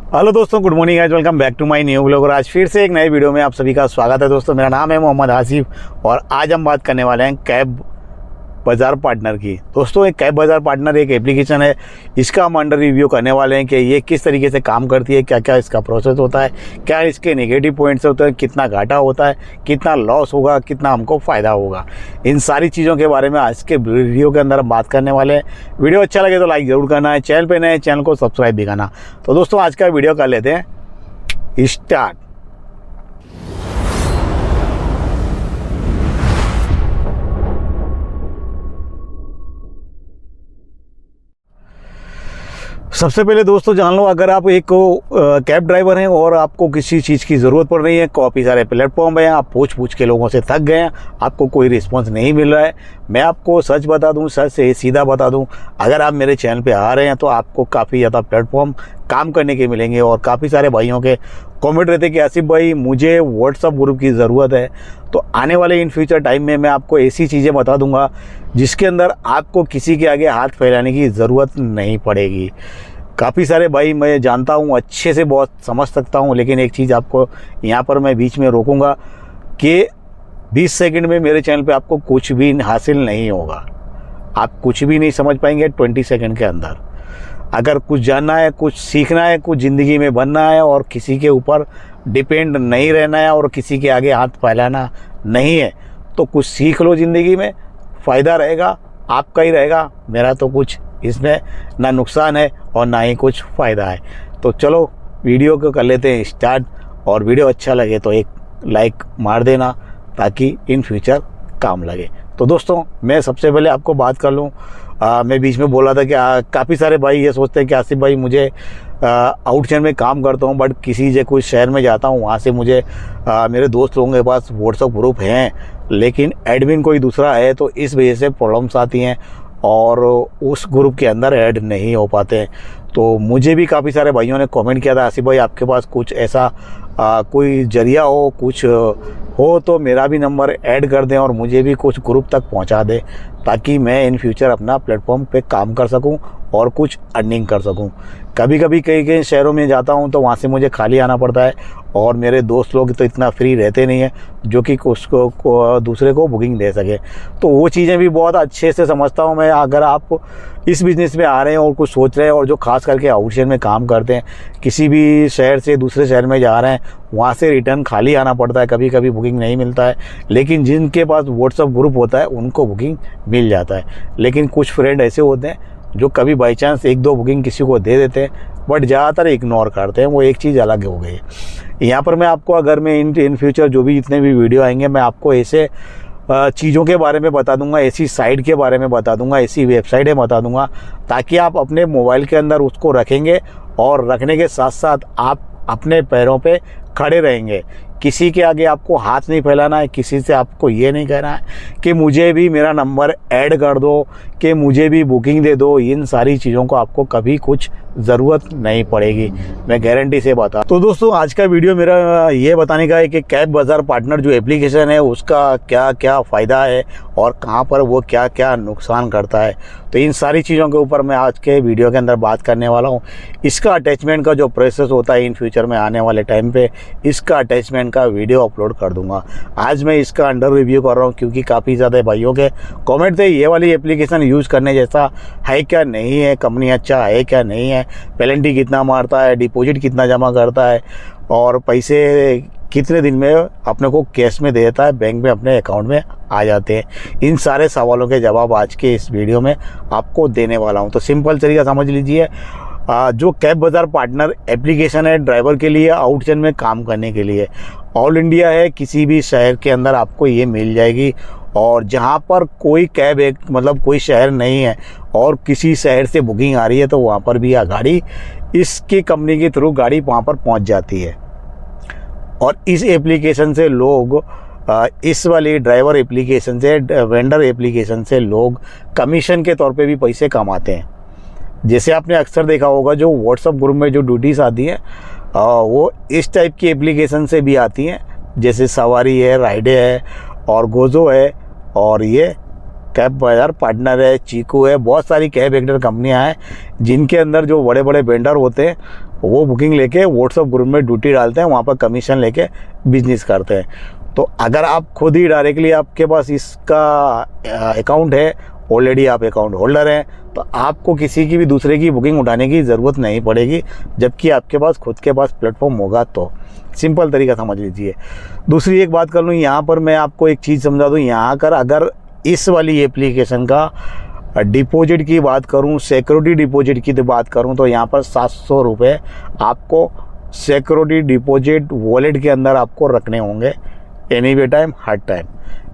Hello दोस्तों, good morning guys, welcome back to my new vlog. और आज फिर से एक नए वीडियो में आप सभी का स्वागत है। दोस्तों, मेरा नाम है मोहम्मद आसिफ और आज हम बात करने वाले हैं कैब बाज़ार पार्टनर की। दोस्तों, एक कैब बाज़ार पार्टनर एक एप्लीकेशन है, इसका हम अंडर रिव्यू करने वाले हैं कि ये किस तरीके से काम करती है, क्या क्या इसका प्रोसेस होता है, क्या इसके नेगेटिव पॉइंट्स होते हैं, कितना घाटा होता है, कितना लॉस होगा, कितना हमको फ़ायदा होगा। इन सारी चीज़ों के बारे में आज के वीडियो के अंदर हम बात करने वाले हैं। वीडियो अच्छा लगे तो लाइक ज़रूर करना है, चैनल पर नए चैनल को सब्सक्राइब भी करना। तो दोस्तों, आज का वीडियो कर लेते हैं स्टार्ट। सबसे पहले दोस्तों जान लो, अगर आप एक कैब ड्राइवर हैं और आपको किसी चीज़ की ज़रूरत पड़ रही है, काफ़ी सारे प्लेटफॉर्म हैं, आप पूछ के लोगों से थक गए हैं, आपको कोई रिस्पांस नहीं मिल रहा है। मैं आपको सच बता दूं, सच से सीधा बता दूं, अगर आप मेरे चैनल पे आ रहे हैं तो आपको काफ़ी ज़्यादा प्लेटफॉर्म काम करने के मिलेंगे। और काफ़ी सारे भाइयों के कमेंट रहते कि आसिफ भाई मुझे व्हाट्सअप ग्रुप की ज़रूरत है। तो आने वाले इन फ्यूचर टाइम में मैं आपको ऐसी चीज़ें बता दूंगा जिसके अंदर आपको किसी के आगे हाथ फैलाने की ज़रूरत नहीं पड़ेगी। काफ़ी सारे भाई मैं जानता हूँ, अच्छे से बहुत समझ सकता हूँ, लेकिन एक चीज़ आपको यहाँ पर मैं बीच में रोकूँगा कि 20 सेकंड में मेरे चैनल पे आपको कुछ भी हासिल नहीं होगा। आप कुछ भी नहीं समझ पाएंगे 20 सेकंड के अंदर। अगर कुछ जानना है, कुछ सीखना है, कुछ ज़िंदगी में बनना है और किसी के ऊपर डिपेंड नहीं रहना है और किसी के आगे हाथ फैलाना नहीं है, तो कुछ सीख लो। ज़िंदगी में फ़ायदा रहेगा, आपका ही रहेगा। मेरा तो कुछ इसमें ना नुकसान है और ना ही कुछ फ़ायदा है। तो चलो वीडियो को कर लेते हैं स्टार्ट। और वीडियो अच्छा लगे तो एक लाइक मार देना ताकि इन फ्यूचर काम लगे। तो दोस्तों, मैं सबसे पहले आपको बात कर लूँ, मैं बीच में बोला था कि काफ़ी सारे भाई ये सोचते हैं कि आसिफ भाई मुझे आउट शहर में काम करता हूँ, बट किसी से कुछ शहर में जाता हूँ, वहाँ से मुझे मेरे दोस्त लोगों के पास व्हाट्सअप ग्रुप हैं, लेकिन एडमिन कोई दूसरा है, तो इस वजह से प्रॉब्लम्स आती हैं और उस ग्रुप के अंदर ऐड नहीं हो पाते हैं। तो मुझे भी काफ़ी सारे भाइयों ने कमेंट किया था, आसिफ भाई आपके पास कुछ ऐसा कोई जरिया हो, कुछ हो तो मेरा भी नंबर ऐड कर दें और मुझे भी कुछ ग्रुप तक पहुंचा दें, ताकि मैं इन फ्यूचर अपना प्लेटफॉर्म पे काम कर सकूं और कुछ अर्निंग कर सकूं। कभी कभी कई शहरों में जाता हूं तो वहां से मुझे खाली आना पड़ता है और मेरे दोस्त लोग तो इतना फ्री रहते नहीं हैं जो कि उसको दूसरे को बुकिंग दे सके। तो वो चीज़ें भी बहुत अच्छे से समझता हूं मैं। अगर आप इस बिज़नेस में आ रहे हैं और कुछ सोच रहे हैं, और जो खास करके आउट शहर में काम करते हैं, किसी भी शहर से दूसरे शहर में जा रहे हैं, वहाँ से रिटर्न खाली आना पड़ता है, कभी कभी बुकिंग नहीं मिलता है। लेकिन जिनके पास व्हाट्सअप ग्रुप होता है उनको बुकिंग मिल जाता है। लेकिन कुछ फ्रेंड ऐसे होते हैं जो कभी बाई चांस 1-2 बुकिंग किसी को दे देते हैं, बट ज़्यादातर इग्नोर करते हैं। वो एक चीज़ अलग हो गई है। यहाँ पर मैं आपको, अगर मैं इन फ्यूचर जो भी जितने भी वीडियो आएंगे, मैं आपको ऐसे चीज़ों के बारे में बता दूंगा, ऐसी साइट के बारे में बता दूंगा, ऐसी वेबसाइटें बता दूंगा, ताकि आप अपने मोबाइल के अंदर उसको रखेंगे और रखने के साथ साथ आप अपने पैरों पे खड़े रहेंगे। किसी के आगे आपको हाथ नहीं फैलाना है, किसी से आपको ये नहीं कहना है कि मुझे भी मेरा नंबर ऐड कर दो, कि मुझे भी बुकिंग दे दो। इन सारी चीज़ों को आपको कभी कुछ ज़रूरत नहीं पड़ेगी, मैं गारंटी से बता। तो दोस्तों, आज का वीडियो मेरा ये बताने का है कि कैब बाज़ार पार्टनर जो एप्लीकेशन है उसका क्या क्या फ़ायदा है और कहाँ पर वो क्या क्या नुकसान करता है। तो इन सारी चीज़ों के ऊपर मैं आज के वीडियो के अंदर बात करने वाला हूँ। इसका अटैचमेंट का जो प्रोसेस होता है, इन फ्यूचर में आने वाले टाइम पे इसका अटैचमेंट का वीडियो अपलोड कर दूंगा। आज मैं इसका अंडर रिव्यू कर रहा हूँ क्योंकि काफ़ी ज़्यादा भाइयों के कमेंट थे, ये वाली एप्लीकेशन यूज़ करने जैसा है क्या नहीं है, कंपनी अच्छा है क्या नहीं है, पेनल्टी कितना मारता है, डिपॉजिट कितना जमा करता है और पैसे कितने दिन में अपने को कैश में दे देता है, बैंक में अपने अकाउंट में आ जाते हैं। इन सारे सवालों के जवाब आज के इस वीडियो में आपको देने वाला हूं। तो सिंपल तरीका समझ लीजिए, जो कैब बाज़ार पार्टनर एप्लीकेशन है ड्राइवर के लिए, आउट शहर में काम करने के लिए, ऑल इंडिया है, किसी भी शहर के अंदर आपको ये मिल जाएगी। और जहाँ पर कोई कैब मतलब कोई शहर नहीं है और किसी शहर से बुकिंग आ रही है, तो वहाँ पर भी गाड़ी इसकी कंपनी के थ्रू गाड़ी वहाँ पर पहुँच जाती है। और इस एप्लीकेशन से लोग, इस वाली ड्राइवर एप्लीकेशन से, वेंडर एप्लीकेशन से लोग कमीशन के तौर पे भी पैसे कमाते हैं। जैसे आपने अक्सर देखा होगा, जो व्हाट्सअप ग्रुप में जो ड्यूटीज़ आती हैं वो इस टाइप की एप्लीकेशन से भी आती हैं, जैसे सवारी है, राइडे है और गोजो है, और ये कैब बाज़ार पार्टनर है, चीकू है। बहुत सारी कैब वेंडर कंपनियां हैं जिनके अंदर जो बड़े बड़े वेंडर होते हैं वो बुकिंग लेके व्हाट्सअप ग्रुप में ड्यूटी डालते हैं, वहाँ पर कमीशन लेके बिजनेस करते हैं। तो अगर आप खुद ही डायरेक्टली आपके पास इसका अकाउंट है, ऑलरेडी आप अकाउंट होल्डर हैं, तो आपको किसी की भी दूसरे की बुकिंग उठाने की ज़रूरत नहीं पड़ेगी, जबकि आपके पास खुद के पास प्लेटफॉर्म होगा तो। सिंपल तरीका समझ लीजिए। दूसरी एक बात कर लूँ, यहाँ पर मैं आपको एक चीज़ समझा दूँ। यहाँ कर अगर इस वाली एप्लीकेशन का डिपॉजिट की बात करूँ, सिक्योरिटी डिपॉजिट की बात करूँ, तो यहाँ पर 700 रुपये आपको सिक्योरिटी डिपॉजिट वॉलेट के अंदर आपको रखने होंगे, एनी वे टाइम, हर टाइम।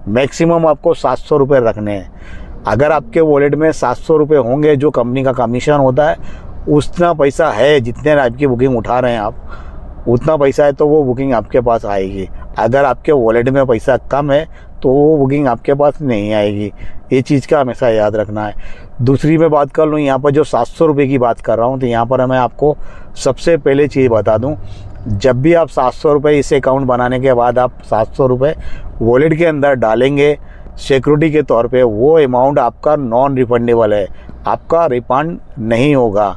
मैक्सिमम आपको 700 रुपये रखने हैं। अगर आपके वॉलेट में 700 रुपये होंगे, जो कंपनी का कमीशन होता है, उतना पैसा है, जितने आपकी बुकिंग उठा रहे हैं आप, उतना पैसा है तो वो बुकिंग आपके पास आएगी। अगर आपके वॉलेट में पैसा कम है तो वो बुकिंग आपके पास नहीं आएगी। ये चीज़ का हमेशा याद रखना है। दूसरी मैं बात कर लूँ, यहाँ पर जो 700 रुपये की बात कर रहा हूँ, तो यहाँ पर मैं आपको सबसे पहले चीज़ बता दूँ, जब भी आप 700 रुपये इस अकाउंट बनाने के बाद आप 700 रुपये वॉलेट के अंदर डालेंगे सिक्योरिटी के तौर पे, वो अमाउंट आपका नॉन रिफंडेबल है, आपका रिफंड नहीं होगा।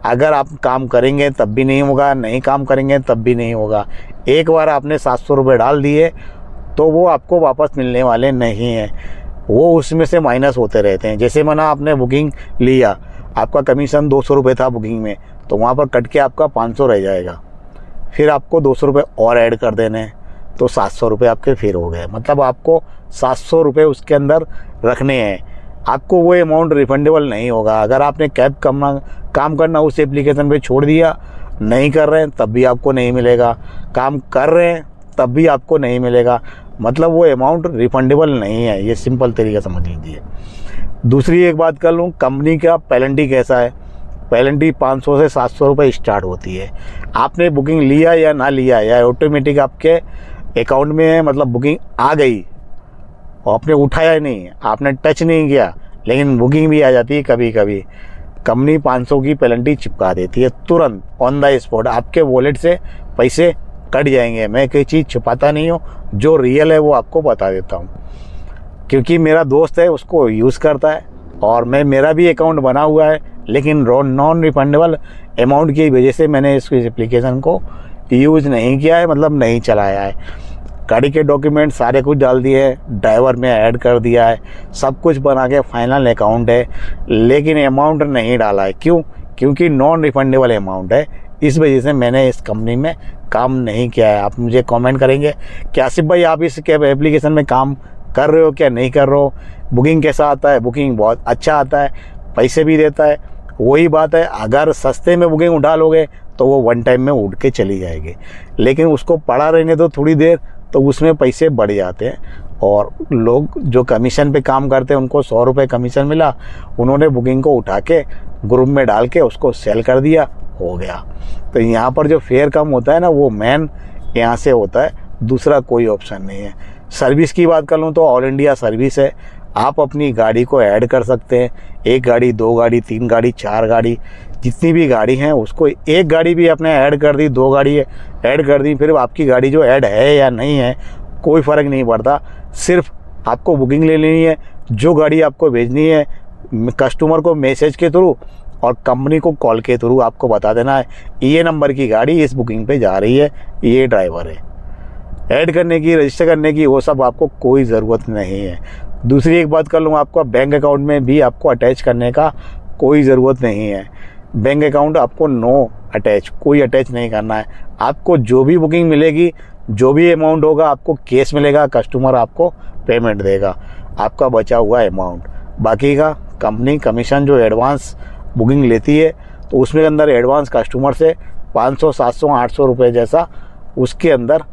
अगर आप काम करेंगे तब भी नहीं होगा, नहीं काम करेंगे तब भी नहीं होगा। एक बार आपने 700 रुपये डाल दिए तो वो आपको वापस मिलने वाले नहीं हैं, वो उसमें से माइनस होते रहते हैं। जैसे माना आपने बुकिंग लिया, आपका कमीशन 200 रुपये था बुकिंग में, तो वहाँ पर कट के आपका 500 रह जाएगा, फिर आपको 200 रुपये और ऐड कर देने, तो 700 रुपये आपके फिर हो गए। मतलब आपको 700 रुपये उसके अंदर रखने हैं, आपको वो अमाउंट रिफंडेबल नहीं होगा। अगर आपने काम करना उस एप्लीकेशन पे छोड़ दिया, नहीं कर रहे हैं तब भी आपको नहीं मिलेगा, काम कर रहे हैं तब भी आपको नहीं मिलेगा, मतलब वो अमाउंट रिफंडेबल नहीं है। ये सिंपल तरीका समझ लीजिए। दूसरी एक बात कर लूँ, कंपनी का पेनल्टी कैसा है। पेनल्टी 500 से 700 रुपये स्टार्ट होती है। आपने बुकिंग लिया या ना लिया, या ऑटोमेटिक आपके अकाउंट में है, मतलब बुकिंग आ गई और आपने उठाया ही नहीं, आपने टच नहीं किया, लेकिन बुकिंग भी आ जाती है कभी कभी, कंपनी 500 की पेनल्टी चिपका देती है तुरंत, ऑन द स्पॉट आपके वॉलेट से पैसे कट जाएंगे। मैं कोई चीज़ छुपाता नहीं हूँ, जो रियल है वो आपको बता देता हूँ, क्योंकि मेरा दोस्त है उसको यूज़ करता है, और मेरा भी अकाउंट बना हुआ है, लेकिन नॉन रिफंडेबल अमाउंट की वजह से मैंने इस एप्लीकेशन को यूज़ नहीं किया है, मतलब नहीं चलाया है। गाड़ी के डॉक्यूमेंट सारे कुछ डाल दिए हैं, ड्राइवर में ऐड कर दिया है, सब कुछ बना के फाइनल अकाउंट है, लेकिन अमाउंट नहीं डाला है। क्यों? क्योंकि नॉन रिफंडेबल अमाउंट है, इस वजह से मैंने इस कंपनी में काम नहीं किया है। आप मुझे कमेंट करेंगे कि आसिफ भाई आप इस कैब एप्लीकेशन में काम कर रहे हो क्या नहीं कर रहे हो, बुकिंग कैसा आता है? बुकिंग बहुत अच्छा आता है, पैसे भी देता है। वही बात है, अगर सस्ते में बुकिंग उठा लोगे तो वो वन टाइम में उठ के चली जाएगी, लेकिन उसको पड़ा रहने दो थोड़ी देर, तो उसमें पैसे बढ़ जाते हैं। और लोग जो कमीशन पे काम करते हैं उनको 100 रुपये कमीशन मिला, उन्होंने बुकिंग को उठा के ग्रुप में डाल के उसको सेल कर दिया, हो गया। तो यहाँ पर जो फेयर कम होता है ना, वो मेन यहाँ से होता है, दूसरा कोई ऑप्शन नहीं है। सर्विस की बात कर लूँ तो ऑल इंडिया सर्विस है, आप अपनी गाड़ी को ऐड कर सकते हैं, 1 गाड़ी 2 गाड़ी 3 गाड़ी 4 गाड़ी, जितनी भी गाड़ी हैं उसको 1 गाड़ी भी आपने ऐड कर दी, 2 गाड़ी ऐड कर दी, फिर आपकी गाड़ी जो ऐड है या नहीं है कोई फ़र्क नहीं पड़ता। सिर्फ आपको बुकिंग ले लेनी है, जो गाड़ी आपको भेजनी है कस्टमर को मैसेज के थ्रू और कंपनी को कॉल के थ्रू आपको बता देना है, ये नंबर की गाड़ी इस बुकिंग पे जा रही है, ये ड्राइवर है। ऐड करने की, रजिस्टर करने की, वो सब आपको कोई ज़रूरत नहीं है। दूसरी एक बात कर लूँ, आपका बैंक अकाउंट में भी आपको अटैच करने का कोई ज़रूरत नहीं है। बैंक अकाउंट आपको कोई अटैच नहीं करना है। आपको जो भी बुकिंग मिलेगी, जो भी अमाउंट होगा, आपको कैश मिलेगा, कस्टमर आपको पेमेंट देगा, आपका बचा हुआ अमाउंट। बाकी का कंपनी कमीशन जो एडवांस बुकिंग लेती है, तो उसमें अंदर एडवांस कस्टमर से 500 700 800 रुपये जैसा उसके अंदर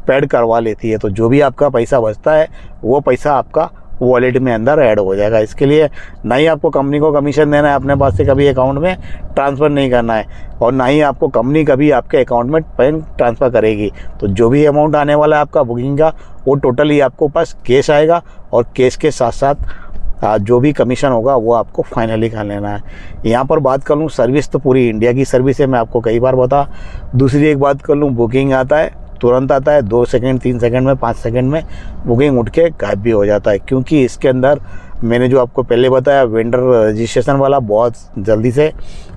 पेड करवा लेती है। तो जो भी आपका पैसा बचता है वो पैसा आपका वॉलेट में अंदर ऐड हो जाएगा। इसके लिए ना ही आपको कंपनी को कमीशन देना है, अपने पास से कभी अकाउंट में ट्रांसफ़र नहीं करना है, और ना ही आपको कंपनी कभी आपके अकाउंट में बैंक ट्रांसफ़र करेगी। तो जो भी अमाउंट आने वाला है आपका बुकिंग का, वो टोटली आपको पास कैश आएगा, और कैश के साथ साथ जो भी कमीशन होगा वो आपको फाइनली कर लेना है। यहाँ पर बात कर लूँ, सर्विस तो पूरी इंडिया की सर्विस है, मैं आपको कई बार बता। दूसरी एक बात कर लूँ, बुकिंग आता है, तुरंत आता है, 2 सेकंड 3 सेकंड में 5 सेकंड में बुकिंग उठ के गायब भी हो जाता है, क्योंकि इसके अंदर मैंने जो आपको पहले बताया वेंडर रजिस्ट्रेशन वाला, बहुत जल्दी से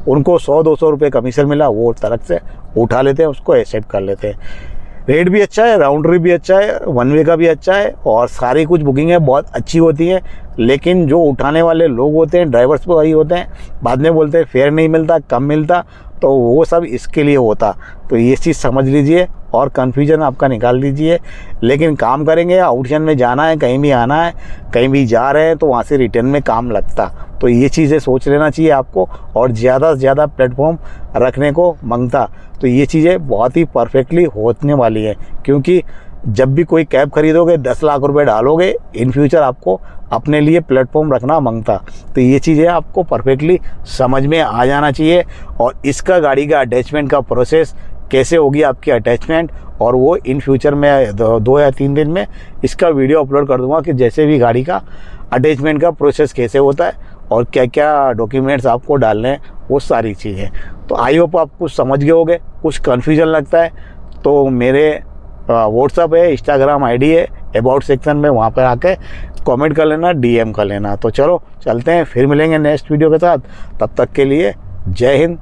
उनको 100-200 रुपये कमीशन मिला, वो तरफ से उठा लेते हैं, उसको एक्सेप्ट कर लेते हैं। रेट भी अच्छा है, राउंड ट्रिप भी अच्छा है, वन वे का भी अच्छा है, और सारी कुछ बुकिंग है बहुत अच्छी होती है। लेकिन जो उठाने वाले लोग होते हैं, ड्राइवर्स वही होते हैं, बाद में बोलते हैं फेयर नहीं मिलता, कम मिलता, तो वो सब इसके लिए होता। तो ये चीज़ समझ लीजिए और कन्फ्यूजन आपका निकाल दीजिए। लेकिन काम करेंगे, आउटशन में जाना है, कहीं भी आना है, कहीं भी जा रहे हैं, तो वहाँ से रिटर्न में काम लगता। तो ये चीज़ें सोच लेना चाहिए आपको, और ज़्यादा से ज़्यादा प्लेटफॉर्म रखने को मांगता। तो ये चीज़ें बहुत ही परफेक्टली होने वाली है, क्योंकि जब भी कोई कैब खरीदोगे 10 लाख रुपए डालोगे, इन फ्यूचर आपको अपने लिए प्लेटफॉर्म रखना मांगता। तो ये चीज़ें आपको परफेक्टली समझ में आ जाना चाहिए। और इसका गाड़ी का अटैचमेंट का प्रोसेस कैसे होगी आपकी अटैचमेंट, और वो इन फ्यूचर में 2 या 3 दिन में इसका वीडियो अपलोड कर दूंगा कि जैसे भी गाड़ी का अटैचमेंट का प्रोसेस कैसे होता है और क्या क्या डॉक्यूमेंट्स आपको डालने हैं, वो सारी चीज़ें। तो आई होप आप कुछ समझ गए होंगे। कुछ कन्फ्यूजन लगता है तो मेरे व्हाट्सअप है, इंस्टाग्राम आईडी है, अबाउट सेक्शन में, वहाँ पर आके कमेंट कर लेना, डीएम कर लेना। तो चलो चलते हैं, फिर मिलेंगे नेक्स्ट वीडियो के साथ। तब तक के लिए जय हिंद,